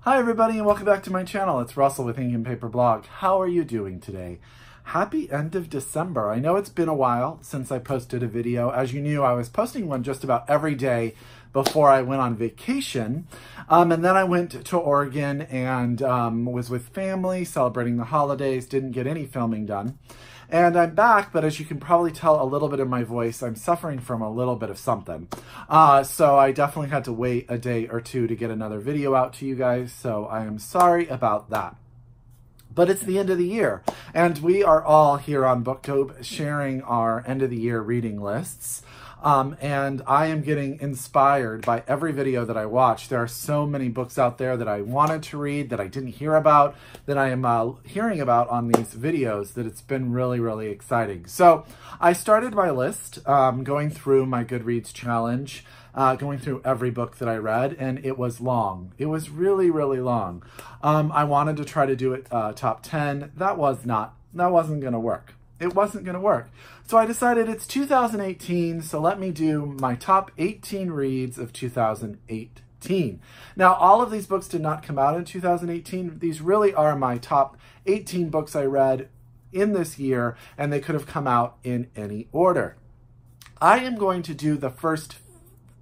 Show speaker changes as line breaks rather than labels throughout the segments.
Hi everybody and welcome back to my channel. It's Russell with Ink and Paper Blog. How are you doing today? Happy end of December. I know it's been a while since I posted a video. As you knew, I was posting one just about every day before I went on vacation. And then I went to Oregon and was with family, celebrating the holidays, didn't get any filming done. And I'm back, but as you can probably tell a little bit in my voice, I'm suffering from a little bit of something. So I definitely had to wait a day or two to get another video out to you guys, so I am sorry about that. But it's the end of the year, and we are all here on BookTube sharing our end of the year reading lists. And I am getting inspired by every video that I watch. There are so many books out there that I wanted to read that I didn't hear about, that I am hearing about on these videos, that it's been really, really exciting. So I started my list going through my Goodreads challenge, going through every book that I read, and it was long. It was really, really long. I wanted to try to do it top 10. That wasn't going to work. It wasn't going to work. So I decided it's 2018, so let me do my top 18 reads of 2018. Now, all of these books did not come out in 2018. These really are my top 18 books I read in this year, and they could have come out in any order. I am going to do the first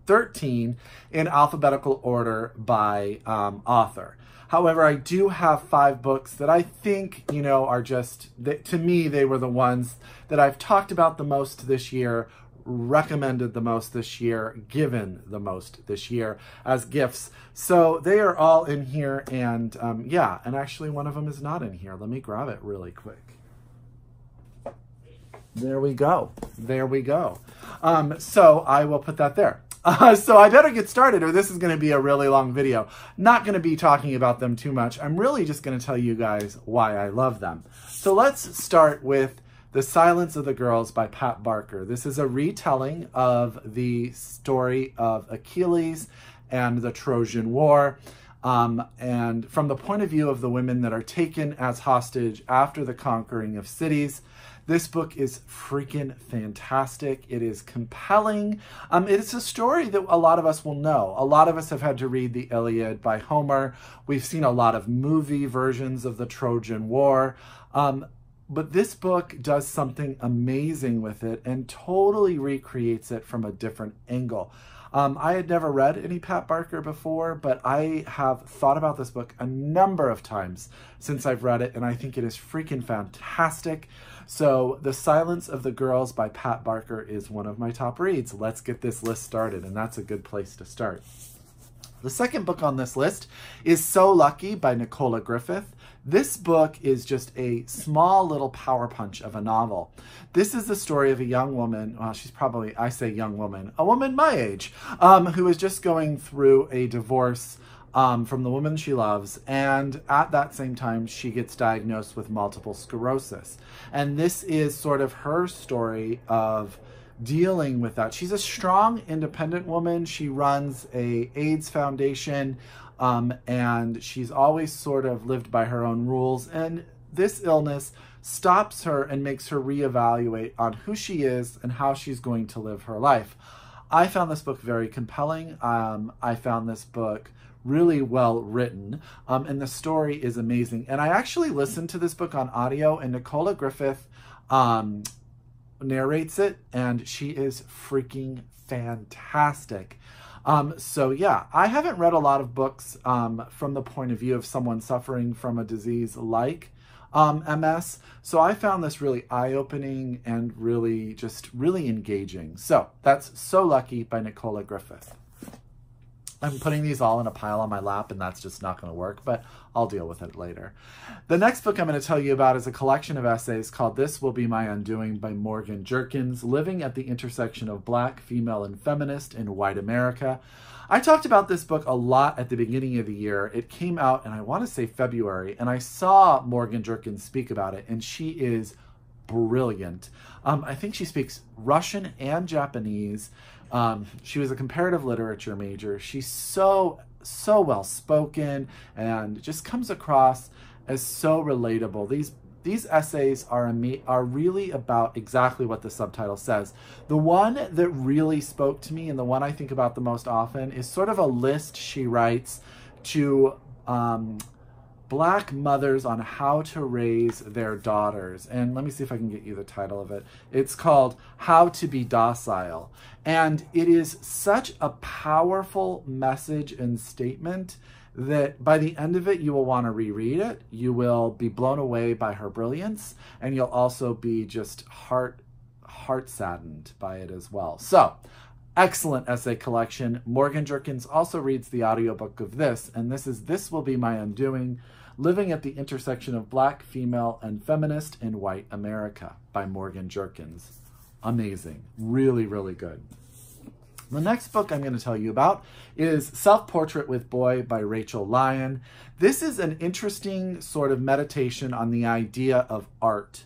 13 in alphabetical order by author. However, I do have 5 books that I think, you know, are just, to me, they were the ones that I've talked about the most this year, recommended the most this year, given the most this year as gifts. So they are all in here, and yeah, and actually one of them is not in here. Let me grab it really quick. There we go. There we go. So I will put that there. So I better get started or this is going to be a really long video. Not going to be talking about them too much. I'm really just going to tell you guys why I love them. So let's start with The Silence of the Girls by Pat Barker. This is a retelling of the story of Achilles and the Trojan War. And from the point of view of the women that are taken as hostage after the conquering of cities. This book is freaking fantastic. It is compelling. It's a story that a lot of us will know. A lot of us have had to read the Iliad by Homer. We've seen a lot of movie versions of the Trojan War. But this book does something amazing with it and totally recreates it from a different angle. I had never read any Pat Barker before, but I have thought about this book a number of times since I've read it, and I think it is freaking fantastic. So The Silence of the Girls by Pat Barker is one of my top reads. Let's get this list started, and that's a good place to start. The second book on this list is So Lucky by Nicola Griffith. This book is just a small little power punch of a novel. This is the story of a young woman, well, she's probably, I say young woman, a woman my age, who is just going through a divorce from the woman she loves, and at that same time she gets diagnosed with multiple sclerosis. And this is sort of her story of dealing with that. She's a strong, independent woman. She runs a AIDS foundation, and she's always sort of lived by her own rules. And this illness stops her and makes her reevaluate on who she is and how she's going to live her life. I found this book very compelling. I found this book really well written, and the story is amazing. And I actually listened to this book on audio, and Nicola Griffith narrates it, and she is freaking fantastic. So yeah, I haven't read a lot of books from the point of view of someone suffering from a disease like MS, so I found this really eye-opening and really engaging. So that's So Lucky by Nicola Griffith. I'm putting these all in a pile on my lap, and that's just not going to work, but I'll deal with it later. The next book I'm going to tell you about is a collection of essays called This Will Be My Undoing by Morgan Jerkins, living at the intersection of Black, female, and feminist in white America. I talked about this book a lot at the beginning of the year. It came out, and I want to say February, and I saw Morgan Jerkins speak about it, and she is brilliant. I think she speaks Russian and Japanese. She was a comparative literature major. She's so well spoken and just comes across as so relatable. These essays are really about exactly what the subtitle says. The one that really spoke to me and the one I think about the most often is sort of a list she writes to Black mothers on how to raise their daughters. And let me see if I can get you the title of it. It's called How to Be Docile. And it is such a powerful message and statement that by the end of it, you will want to reread it. You will be blown away by her brilliance, and you'll also be just heart saddened by it as well. So, excellent essay collection. Morgan Jerkins also reads the audiobook of this, and This Will Be My Undoing, Living at the Intersection of Black, Female, and Feminist in White America by Morgan Jerkins. Amazing. Really, really good. The next book I'm going to tell you about is Self-Portrait with Boy by Rachel Lyon. This is an interesting sort of meditation on the idea of art.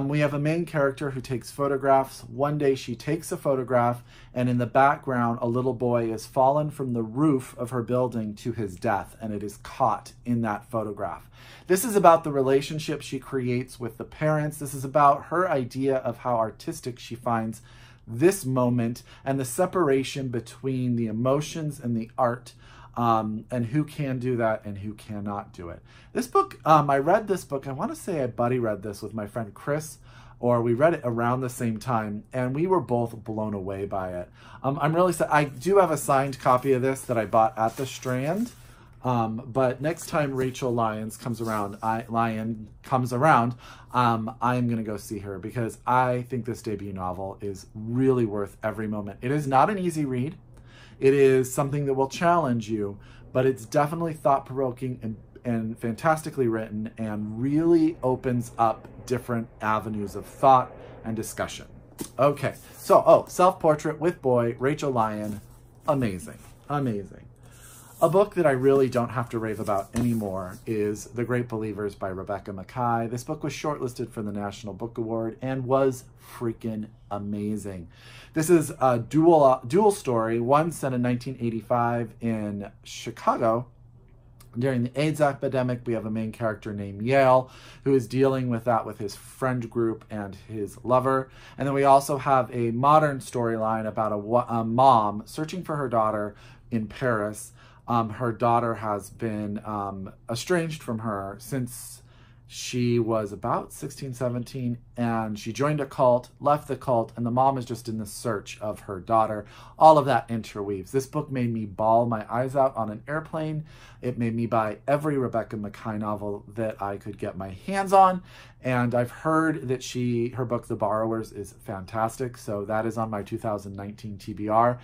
We have a main character who takes photographs. One day she takes a photograph, and in the background, a little boy is fallen from the roof of her building to his death, and it is caught in that photograph. This is about the relationship she creates with the parents. This is about her idea of how artistic she finds this moment and the separation between the emotions and the art, and who can do that and who cannot do it. This book, I read this book, I want to say I buddy read this with my friend Chris, or we read it around the same time, and we were both blown away by it. I'm really sad. I do have a signed copy of this that I bought at the Strand, but next time Rachel Lyon comes around, I'm going to go see her because I think this debut novel is really worth every moment. It is not an easy read. It is something that will challenge you, but it's definitely thought-provoking and fantastically written and really opens up different avenues of thought and discussion. Okay, so, Self-Portrait with Boy, Rachel Lyon, amazing, amazing. A book that I really don't have to rave about anymore is The Great Believers by Rebecca Makkai. This book was shortlisted for the National Book Award and was freaking amazing. This is a dual story, one set in 1985 in Chicago. During the AIDS epidemic, we have a main character named Yale who is dealing with that with his friend group and his lover. And then we also have a modern storyline about a mom searching for her daughter in Paris. Her daughter has been estranged from her since she was about 16, 17, and she joined a cult, left the cult, and the mom is just in the search of her daughter. All of that interweaves. This book made me bawl my eyes out on an airplane. It made me buy every Rebecca Makkai novel that I could get my hands on, and I've heard that her book, The Borrowers, is fantastic, so that is on my 2019 TBR.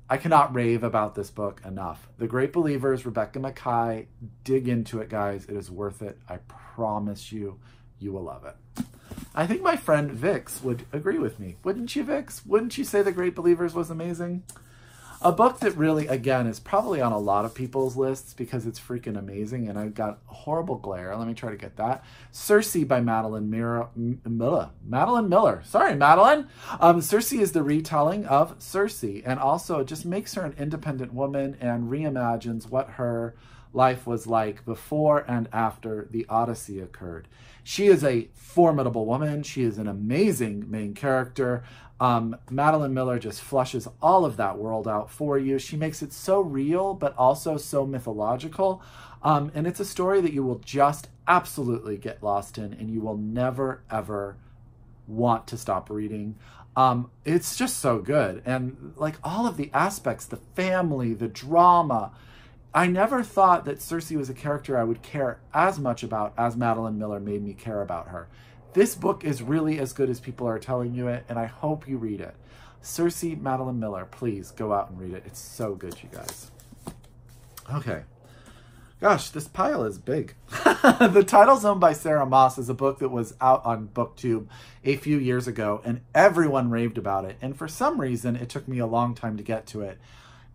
I cannot rave about this book enough. The Great Believers, Rebecca Makkai. Dig into it, guys. It is worth it. I promise you, you will love it. I think my friend Vix would agree with me. Wouldn't you, Vix? Wouldn't you say The Great Believers was amazing? A book that really, again, is probably on a lot of people's lists because it's freaking amazing, and I've got horrible glare. Let me try to get that. Circe by Madeline Miller. Sorry, Madeline. Circe is the retelling of Circe, and also it just makes her an independent woman and reimagines what her life was like before and after the Odyssey occurred. She is a formidable woman. She is an amazing main character. Madeline Miller just flushes all of that world out for you. She makes it so real, but also so mythological. And it's a story that you will just absolutely get lost in, and you will never, ever want to stop reading. It's just so good. And like all of the aspects, the family, the drama, I never thought that Circe was a character I would care as much about as Madeline Miller made me care about her. This book is really as good as people are telling you it, and I hope you read it. Circe, Madeline Miller, please go out and read it. It's so good, you guys. Okay. Gosh, this pile is big. The Tidal Zone by Sarah Moss is a book that was out on BookTube a few years ago, and everyone raved about it. And for some reason, it took me a long time to get to it.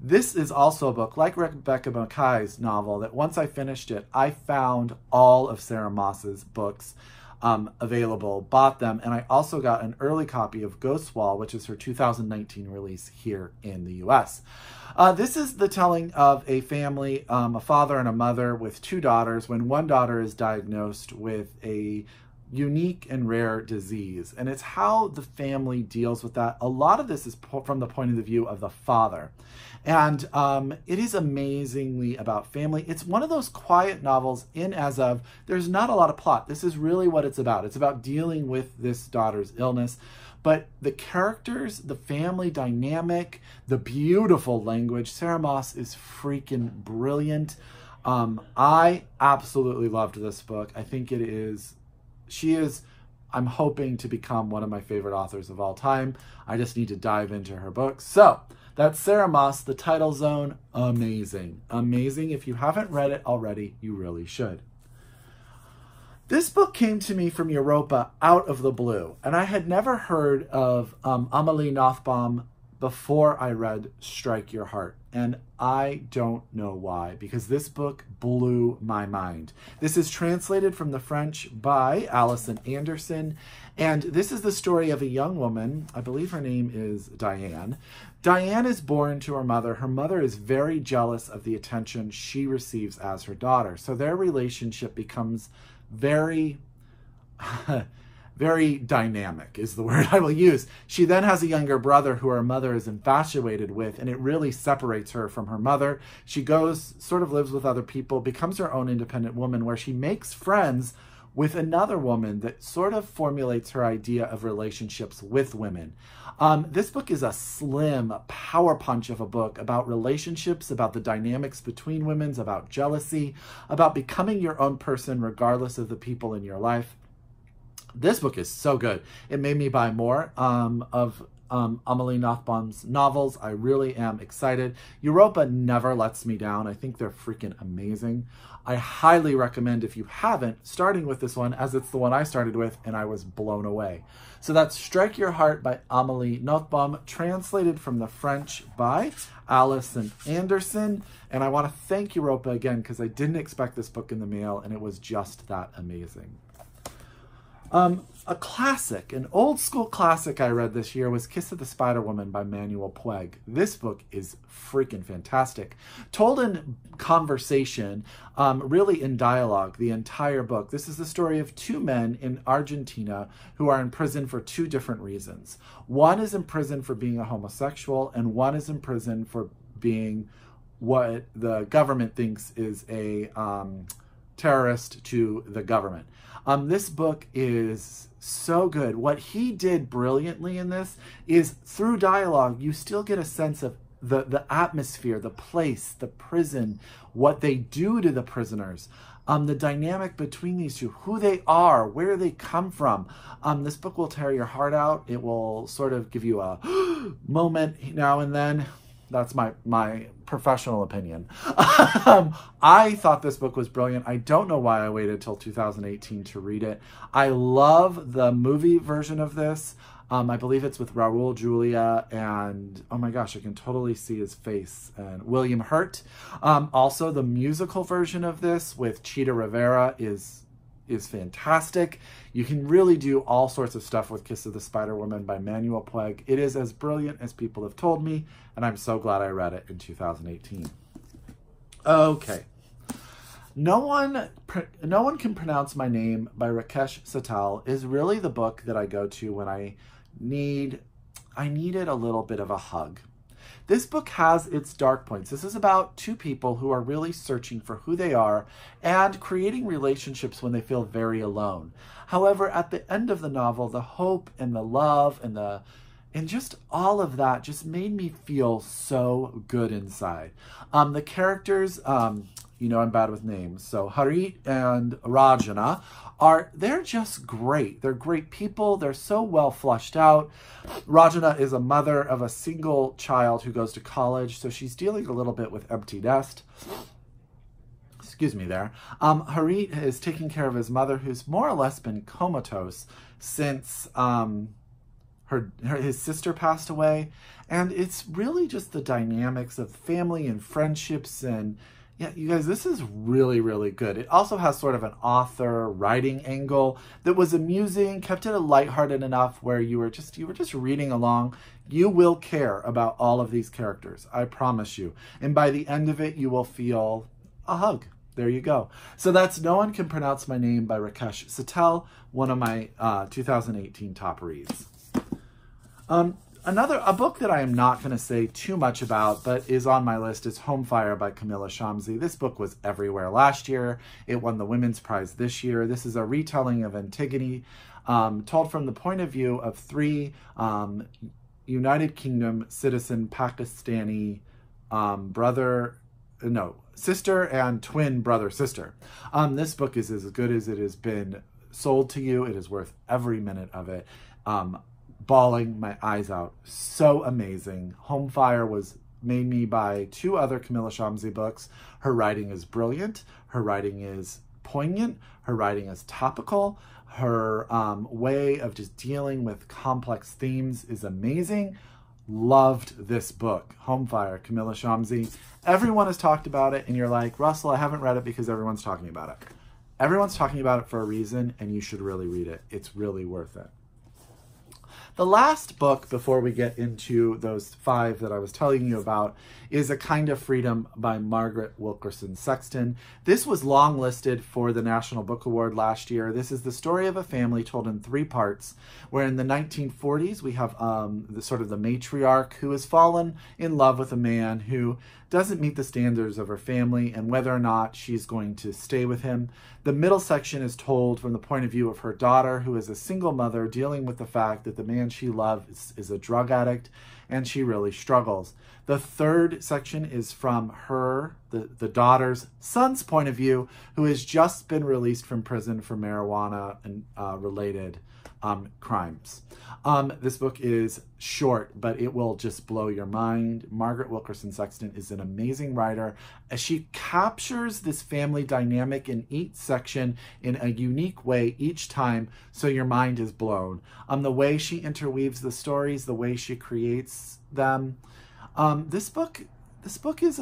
This is also a book, like Rebecca Mackai's novel, that once I finished it, I found all of Sarah Moss's books available, bought them, and I also got an early copy of Ghostwall, which is her 2019 release here in the US. This is the telling of a family, a father and a mother with two daughters, when one daughter is diagnosed with a unique and rare disease. And it's how the family deals with that. A lot of this is from the point of view of the father. And it is amazingly about family. It's one of those quiet novels in as of, there's not a lot of plot. This is really what it's about. It's about dealing with this daughter's illness. But the characters, the family dynamic, the beautiful language, Sarah Moss is freaking brilliant. I absolutely loved this book. I think it is, I'm hoping to become one of my favorite authors of all time. I just need to dive into her books. So that's Sarah Moss, The Tidal Zone. Amazing. Amazing. If you haven't read it already, you really should. This book came to me from Europa out of the blue, and I had never heard of Amelie Nothomb before I read Strike Your Heart. And I don't know why, because this book blew my mind. This is translated from the French by Alison Anderson, and this is the story of a young woman. I believe her name is Diane. Diane is born to her mother. Her mother is very jealous of the attention she receives as her daughter. So their relationship becomes very, very dynamic is the word I will use. She then has a younger brother who her mother is infatuated with, and it really separates her from her mother. She goes, sort of lives with other people, becomes her own independent woman, where she makes friends with another woman that sort of formulates her idea of relationships with women. This book is a slim power punch of a book about relationships, about the dynamics between women, about jealousy, about becoming your own person regardless of the people in your life. This book is so good. It made me buy more of Amelie Nothom's novels. I really am excited. Europa never lets me down. I think they're freaking amazing. I highly recommend, if you haven't, starting with this one, as it's the one I started with, and I was blown away. So that's Strike Your Heart by Amelie Nothomb, translated from the French by Alison Anderson. And I want to thank Europa again, because I didn't expect this book in the mail, and it was just that amazing. A classic, an old school classic I read this year was Kiss of the Spider Woman by Manuel Puig. This book is freaking fantastic. Told in conversation, really in dialogue, the entire book. This is the story of two men in Argentina who are in prison for two different reasons. One is in prison for being a homosexual, and one is in prison for being what the government thinks is a terrorist to the government. This book is so good. What he did brilliantly in this is, through dialogue, you still get a sense of the atmosphere, the place, the prison, what they do to the prisoners, the dynamic between these two, who they are, where they come from. This book will tear your heart out. It will sort of give you a moment now and then. That's my professional opinion. I thought this book was brilliant. I don't know why I waited till 2018 to read it. I love the movie version of this. I believe it's with Raul Julia and, oh my gosh, I can totally see his face, and William Hurt. Also, the musical version of this with Chita Rivera is fantastic. You can really do all sorts of stuff with Kiss of the Spider Woman by Manuel Puig. It is as brilliant as people have told me, and I'm so glad I read it in 2018. Okay. No One Can Pronounce My Name by Rakesh Satyal is really the book that I go to when I needed a little bit of a hug. This book has its dark points. This is about two people who are really searching for who they are and creating relationships when they feel very alone. However, at the end of the novel, the hope and the love and just all of that just made me feel so good inside. The characters, you know I'm bad with names, so Harit and Rajana they're just great. They're great people. They're so well fleshed out. Rajana is a mother of a single child who goes to college, so she's dealing a little bit with empty nest. Excuse me there. Harit is taking care of his mother, who's more or less been comatose since his sister passed away. And it's really just the dynamics of family and friendships, and yeah, you guys, this is really, really good. It also has sort of an author writing angle that was amusing, kept it lighthearted enough where you were just reading along. You will care about all of these characters, I promise you. And by the end of it, you will feel a hug. there you go. So that's No One Can Pronounce My Name by Rakesh. Satyal, one of my 2018 top reads. A book that I am not going to say too much about, but is on my list, is Home Fire by Camilla Shamsi. This book was everywhere last year. It won the Women's Prize this year. This is a retelling of Antigone, told from the point of view of three United Kingdom citizen Pakistani sister and twin brother-sister. This book is as good as it has been sold to you. It is worth every minute of it. Bawling my eyes out. So amazing. Home Fire made me buy 2 other Camilla Shamsi books. Her writing is brilliant. Her writing is poignant. Her writing is topical. Her way of just dealing with complex themes is amazing. Loved this book, Home Fire, Camilla Shamsi. Everyone has talked about it, and you're like, Russell, I haven't read it because everyone's talking about it. Everyone's talking about it for a reason, and you should really read it. It's really worth it. The last book, before we get into those 5 that I was telling you about, is A Kind of Freedom by Margaret Wilkerson Sexton. This was longlisted for the National Book Award last year. This is the story of a family told in 3 parts, where in the 1940s we have the matriarch who has fallen in love with a man who doesn't meet the standards of her family and whether or not she's going to stay with him. The middle section is told from the point of view of her daughter, who is a single mother dealing with the fact that the man she loves is a drug addict and she really struggles. The third section is from her, the daughter's son's point of view, who has just been released from prison for marijuana and related crimes. This book is short, but it will just blow your mind. Margaret Wilkerson Sexton is an amazing writer. She captures this family dynamic in each section in a unique way each time, so your mind is blown. The way she interweaves the stories, the way she creates them. This book is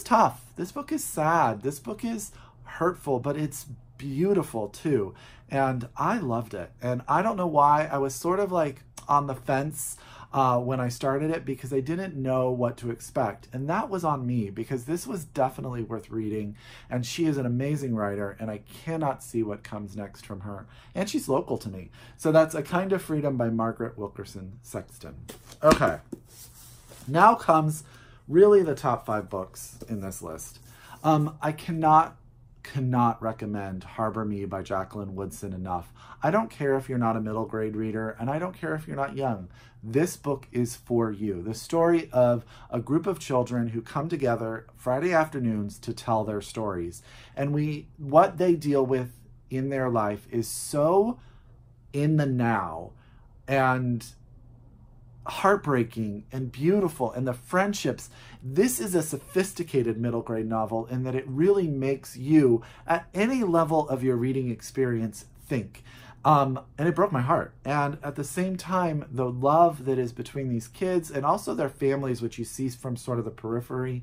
tough. This book is sad. This book is hurtful, but it's beautiful too. And I loved it. And I don't know why. I was sort of like on the fence when I started it because I didn't know what to expect. And that was on me because this was definitely worth reading. And she is an amazing writer and I cannot see what comes next from her. And she's local to me. So that's A Kind of Freedom by Margaret Wilkerson Sexton. Okay. Now comes really the top 5 books in this list. I cannot recommend Harbor Me by Jacqueline Woodson enough. I don't care if you're not a middle grade reader, and I don't care if you're not young. This book is for you. The story of a group of children who come together Friday afternoons to tell their stories. And what they deal with in their life is so in the now and heartbreaking and beautiful, and the friendships. This is a sophisticated middle grade novel in that it really makes you, at any level of your reading experience, think. And it broke my heart. And at the same time, the love that is between these kids and also their families, which you see from sort of the periphery,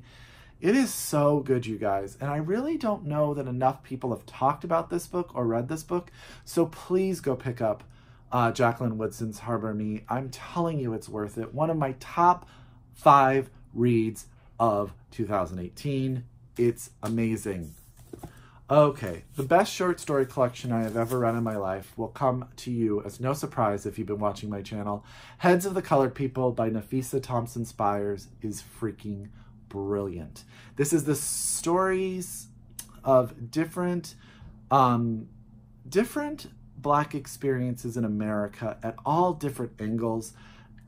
it is so good, you guys. And I really don't know that enough people have talked about this book or read this book. So please go pick up Jacqueline Woodson's Harbor Me. I'm telling you, it's worth it. One of my top 5 reads of 2018. It's amazing. Okay, the best short story collection I have ever read in my life will come to you as no surprise if you've been watching my channel. Heads of the Colored People by Nafissa Thompson-Spires is freaking brilliant. This is the stories of different Black experiences in America at all different angles.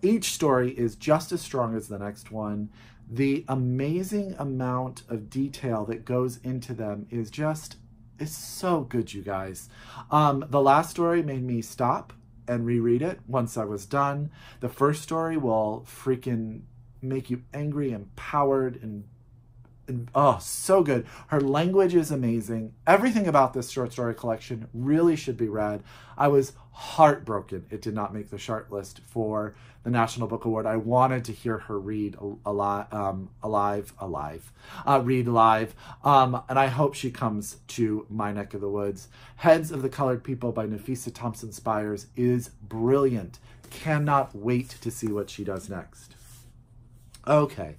Each story is just as strong as the next one. The amazing amount of detail that goes into them is so good, you guys. The last story made me stop and reread it once I was done. The first story will freaking make you angry, empowered, and oh, so good. Her language is amazing. Everything about this short story collection really should be read. I was heartbroken it did not make the short list for the National Book Award. I wanted to hear her read live. And I hope she comes to my neck of the woods. Heads of the Colored People by Nafissa Thompson-Spires is brilliant. Cannot wait to see what she does next. Okay.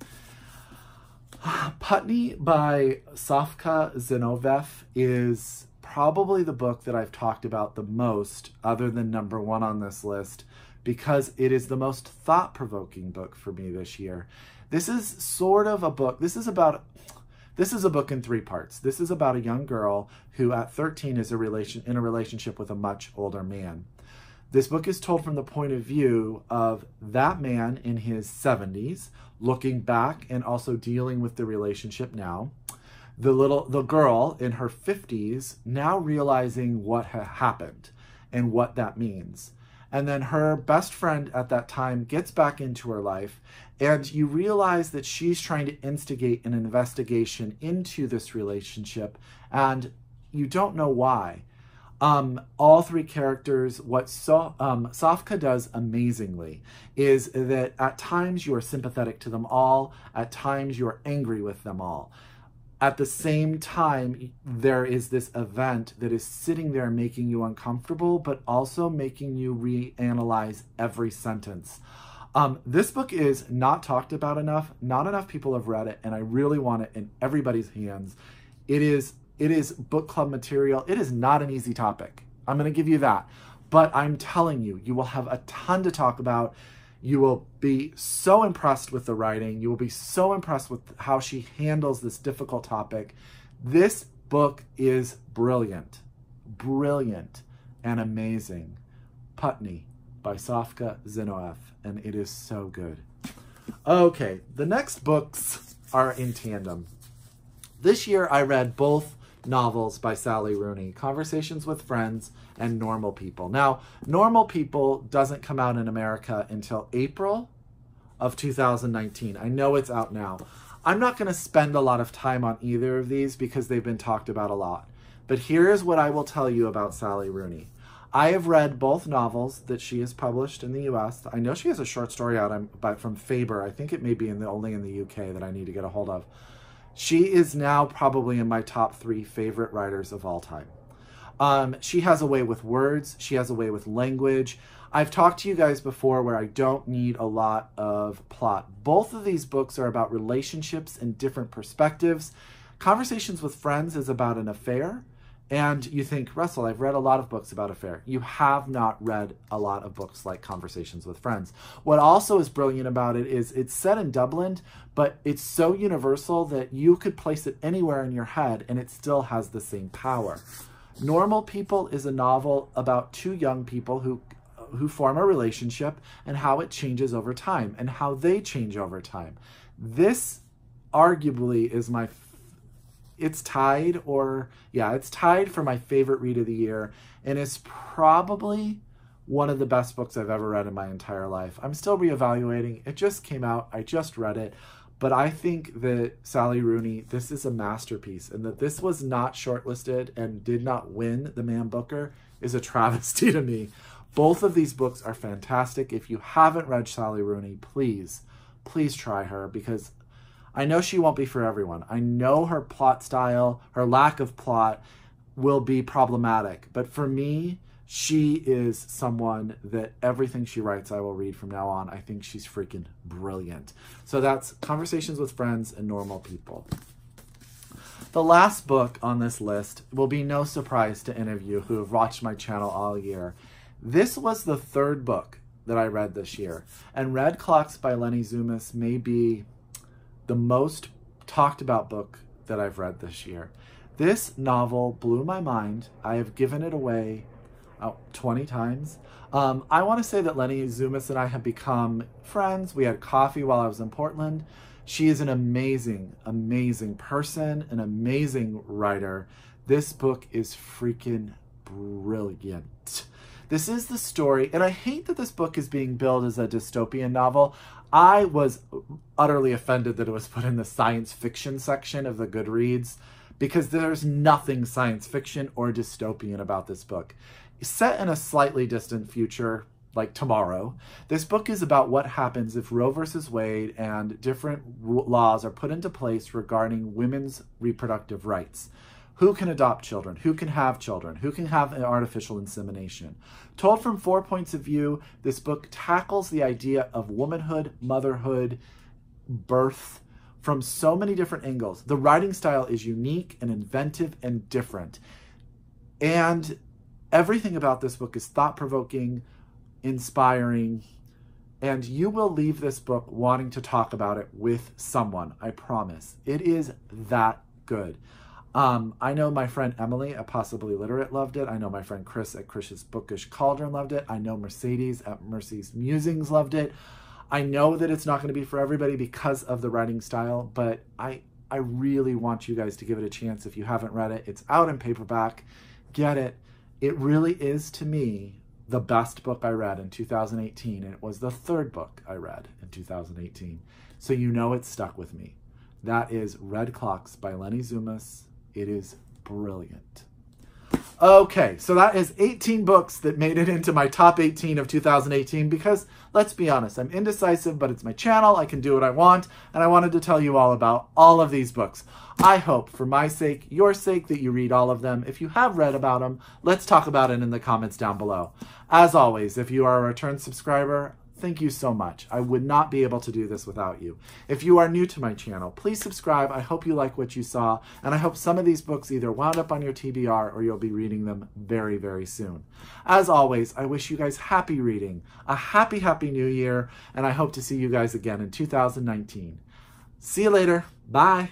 Putney by Sofka Zinovieff is probably the book that I've talked about the most, other than #1 on this list, because it is the most thought-provoking book for me this year. This is sort of a book, this is a book in 3 parts. This is about a young girl who at 13 is in a relationship with a much older man. This book is told from the point of view of that man in his 70s, looking back and also dealing with the relationship now. The girl in her 50s now realizing what happened and what that means. And then her best friend at that time gets back into her life, and you realize that she's trying to instigate an investigation into this relationship, and you don't know why. All 3 characters, what Sofka does amazingly is that at times you are sympathetic to them all, at times you are angry with them all. At the same time, there is this event that is sitting there making you uncomfortable, but also making you reanalyze every sentence. This book is not talked about enough. Not enough people have read it, and I really want it in everybody's hands. It is book club material. It is not an easy topic. I'm going to give you that. But I'm telling you, you will have a ton to talk about. You will be so impressed with the writing. You will be so impressed with how she handles this difficult topic. This book is brilliant, brilliant, and amazing. Putney by Sofka Zinovieff, and it is so good. Okay, the next books are in tandem. This year I read both novels by Sally Rooney, Conversations with Friends and Normal People. Now, Normal People doesn't come out in America until April of 2019. I know it's out now. I'm not going to spend a lot of time on either of these because they've been talked about a lot. But here is what I will tell you about Sally Rooney. I have read both novels that she has published in the US. I know she has a short story out from Faber. I think it may be only in the UK that I need to get a hold of. She is now probably in my top 3 favorite writers of all time. She has a way with words. She has a way with language. I've talked to you guys before where I don't need a lot of plot. Both of these books are about relationships and different perspectives. Conversations with Friends is about an affair. And you think, Russell, I've read a lot of books about affair. You have not read a lot of books like Conversations with Friends. What also is brilliant about it is it's set in Dublin, but it's so universal that you could place it anywhere in your head and it still has the same power. Normal People is a novel about 2 young people who form a relationship and how it changes over time and how they change over time. This arguably is it's tied for my favorite read of the year, and it's probably one of the best books I've ever read in my entire life. I'm still reevaluating. It just came out. I just read it. But I think that Sally Rooney, this is a masterpiece, and that this was not shortlisted and did not win the Man Booker is a travesty to me. Both of these books are fantastic. If you haven't read Sally Rooney, please try her, because I know she won't be for everyone. I know her plot style, her lack of plot will be problematic. But for me, she is someone that everything she writes I will read from now on. I think she's freaking brilliant. So that's Conversations with Friends and Normal People. The last book on this list will be no surprise to any of you who have watched my channel all year. This was the 3rd book that I read this year. And Red Clocks by Leni Zumas may be the most talked about book that I've read this year. This novel blew my mind. I have given it away 20 times. I want to say that Leni Zumas and I have become friends. We had coffee while I was in Portland. She is an amazing, amazing person, an amazing writer. This book is freaking brilliant. This is the story, and I hate that this book is being billed as a dystopian novel. I was utterly offended that it was put in the science fiction section of the Goodreads, because there's nothing science fiction or dystopian about this book. Set in a slightly distant future, like tomorrow, this book is about what happens if Roe versus Wade and different laws are put into place regarding women's reproductive rights. Who can adopt children? Who can have children? Who can have an artificial insemination? Told from 4 points of view, this book tackles the idea of womanhood, motherhood, birth from so many different angles. The writing style is unique and inventive and different. And everything about this book is thought-provoking, inspiring, and you will leave this book wanting to talk about it with someone, I promise. It is that good. I know my friend Amelie at Possibly Literate loved it. I know my friend Chris at Chris's Bookish Cauldron loved it. I know Mercedes at Mercy's Musings loved it. I know that it's not going to be for everybody because of the writing style, but I really want you guys to give it a chance if you haven't read it. It's out in paperback. Get it. It really is, to me, the best book I read in 2018, and it was the third book I read in 2018. So you know it stuck with me. That is Red Clocks by Leni Zumas. It is brilliant. Okay, so that is 18 books that made it into my top 18 of 2018 because, let's be honest, I'm indecisive, but it's my channel. I can do what I want, and I wanted to tell you all about all of these books. I hope, for my sake, your sake, that you read all of them. If you have read about them, let's talk about it in the comments down below. As always, if you are a return subscriber, thank you so much. I would not be able to do this without you. If you are new to my channel, please subscribe. I hope you like what you saw, and I hope some of these books either wound up on your TBR or you'll be reading them very, very soon. As always, I wish you guys happy reading, a happy, happy new year, and I hope to see you guys again in 2019. See you later. Bye.